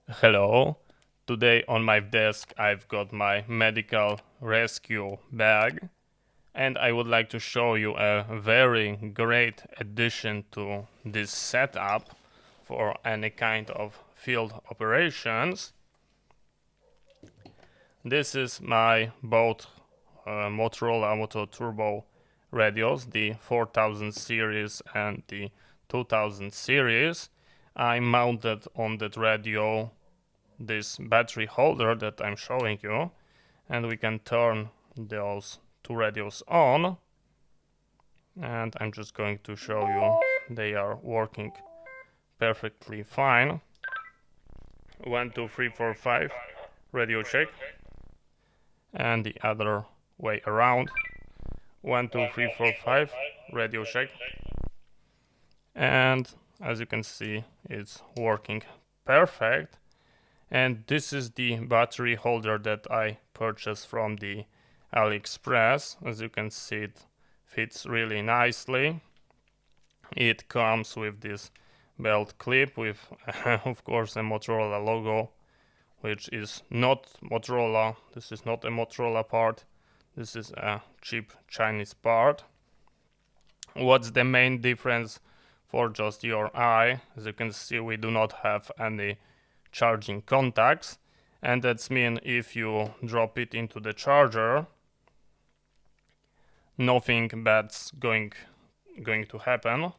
Hello. Today on my desk I've got my medical rescue bag, and I would like to show you a very great addition to this setup for any kind of field operations. This is my both Motorola Mototrbo radios, the 4000 series and the 2000 series. I mounted on that radio this battery holder that I'm showing you, and we can turn those two radios on, and I'm just going to show you they are working perfectly fine. 1 2 3 4 5 radio check, and the other way around. 1 2 3 4 5 radio check, and as you can see it's working perfect. And this is the battery holder that I purchased from the AliExpress. As you can see, it fits really nicely. It comes with this belt clip with of course a Motorola logo, which is not Motorola. This is not a Motorola part. This is a cheap Chinese part. What's the main difference for just your eye? As you can see, we do not have any charging contacts, and that's mean if you drop it into the charger, nothing bad's going to happen.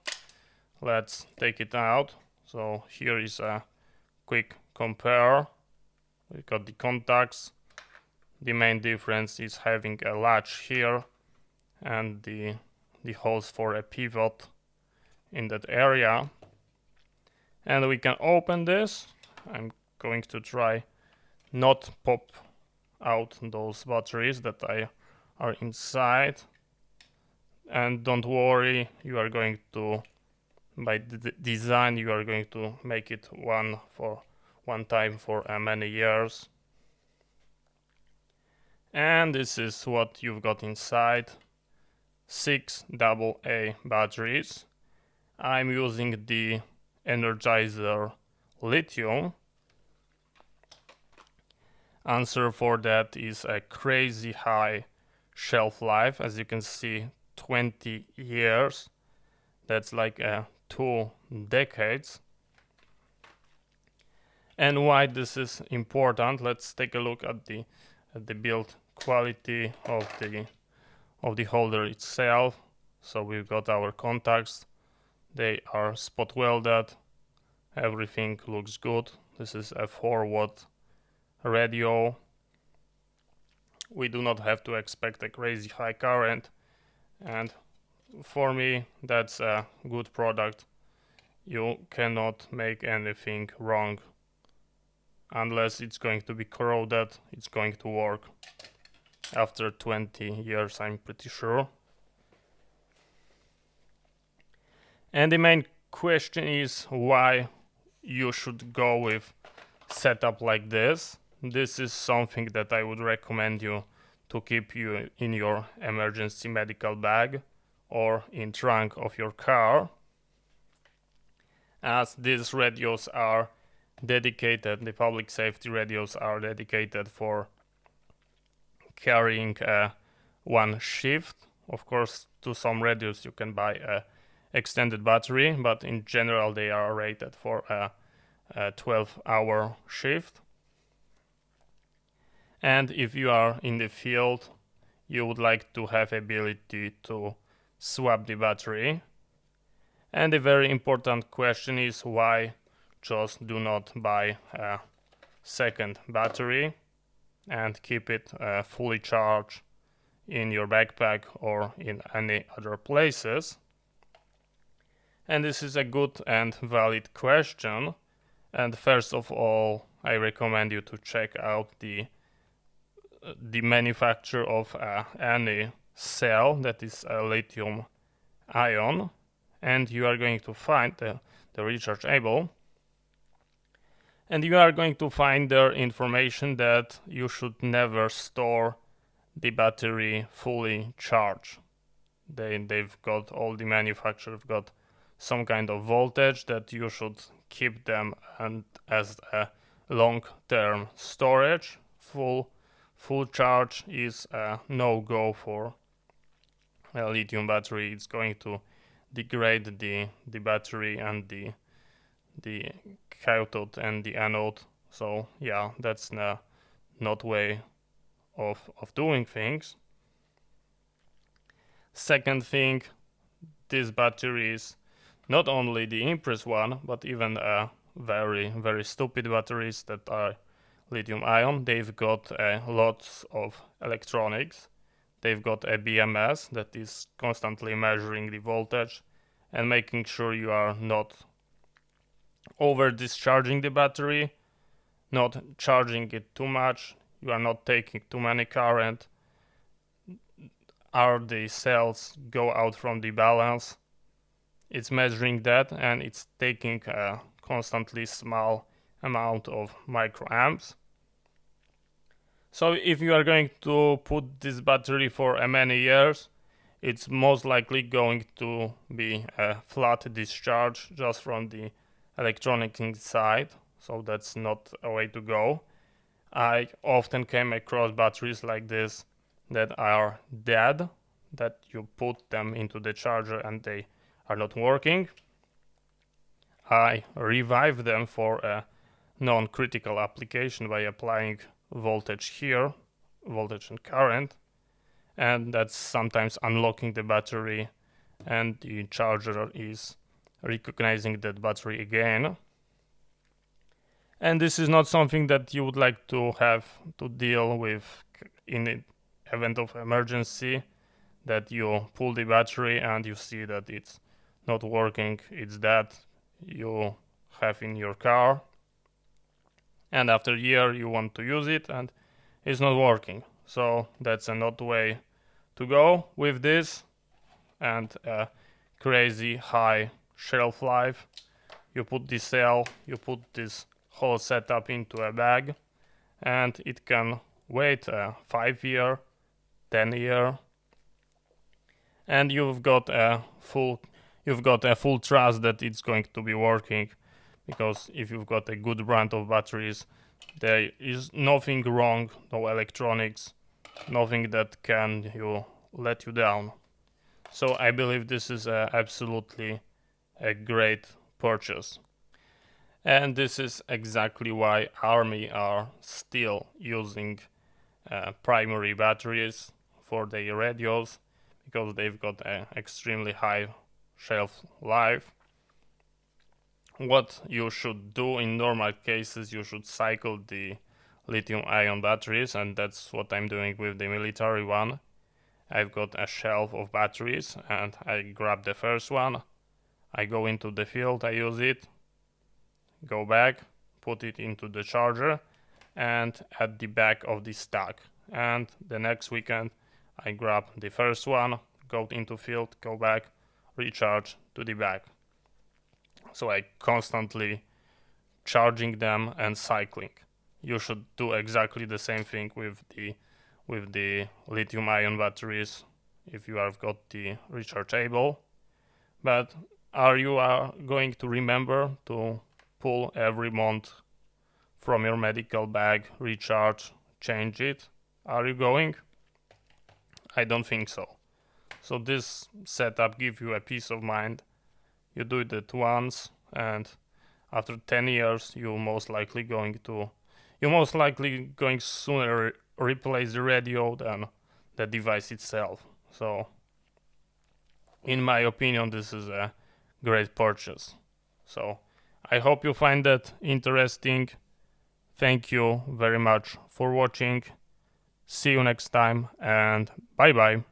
Let's take it out. So here is a quick compare. We got the contacts. The main difference is having a latch here and the holes for a pivot in that area. And we can open this. I'm going to try not pop out those batteries that are inside, and don't worry, you are going to, by design, you are going to make it one time for many years. And this is what you've got inside: 6 AA batteries. I'm using the Energizer lithium. Answer for that is a crazy high shelf life. As you can see, 20 years. That's like 2 decades. And why this is important? Let's take a look at the build quality of the holder itself. So we've got our contacts. They are spot welded. Everything looks good. This is a 4-watt radio. We do not have to expect a crazy high current, and for me that's a good product. You cannot make anything wrong. Unless it's going to be corroded, it's going to work after 20 years, I'm pretty sure. And the main question is why you should go with setup like this. This is something that I would recommend you to keep you in your emergency medical bag or in trunk of your car, as these radios are dedicated, the public safety radios are dedicated for carrying one shift. Of course, to some radios you can buy a extended battery, but in general they are rated for a 12-hour shift. And if you are in the field, you would like to have ability to swap the battery. And the very important question is why just do not buy a second battery and keep it fully charged in your backpack or in any other places. And this is a good and valid question. And first of all, I recommend you to check out the manufacturer of any cell that is a lithium ion, and you are going to find the rechargeable, and you are going to find their information that you should never store the battery fully charged. They've got, all the manufacturers have got some kind of voltage that you should keep them and as a long-term storage. Full charge is a no-go for a lithium battery. It's going to degrade the battery and the cathode and the anode. So yeah, that's not way of doing things. Second thing, this battery is not only the Impress one, but even very stupid batteries that are lithium ion. They've got lots of electronics. They've got a BMS that is constantly measuring the voltage and making sure you are not over discharging the battery, not charging it too much, you are not taking too many current. Are the cells go out from the balance? It's measuring that, and it's taking a constantly small amount of microamps. So if you are going to put this battery for many years, it's most likely going to be a flat discharge just from the electronic inside, so that's not a way to go. I often came across batteries like this that are dead, that you put them into the charger and they are not working. I revive them for a non-critical application by applying voltage here, voltage and current, and that's sometimes unlocking the battery and the charger is recognizing that battery again. And this is not something that you would like to have to deal with in the event of emergency, that you pull the battery and you see that it's not working, it's dead, you have in your car, and after a year you want to use it and it's not working. So that's a not way to go with this, and a crazy high shelf life. You put the cell, you put this whole setup into a bag, and it can wait 5 year, 10 year, and you've got a full trust that it's going to be working, because if you've got a good brand of batteries, there is nothing wrong, no electronics, nothing that can let you down. So I believe this is absolutely a great purchase. And this is exactly why Army are still using primary batteries for their radios, because they've got an extremely high shelf life. What you should do in normal cases, you should cycle the lithium ion batteries, and that's what I'm doing with the military one. I've got a shelf of batteries and I grab the first one, I go into the field, I use it, go back, put it into the charger and at the back of the stack, and the next weekend I grab the first one, go into field, go back, recharge to the back. So I constantly charging them and cycling. You should do exactly the same thing with the lithium ion batteries if you have got the rechargeable. But are you going to remember to pull every month from your medical bag, recharge, change it? Are you going? I don't think so. So this setup gives you a peace of mind. You do it once, and after 10 years you're most likely going sooner replace the radio than the device itself. So in my opinion, this is a great purchase. So I hope you find that interesting. Thank you very much for watching. See you next time, and bye bye.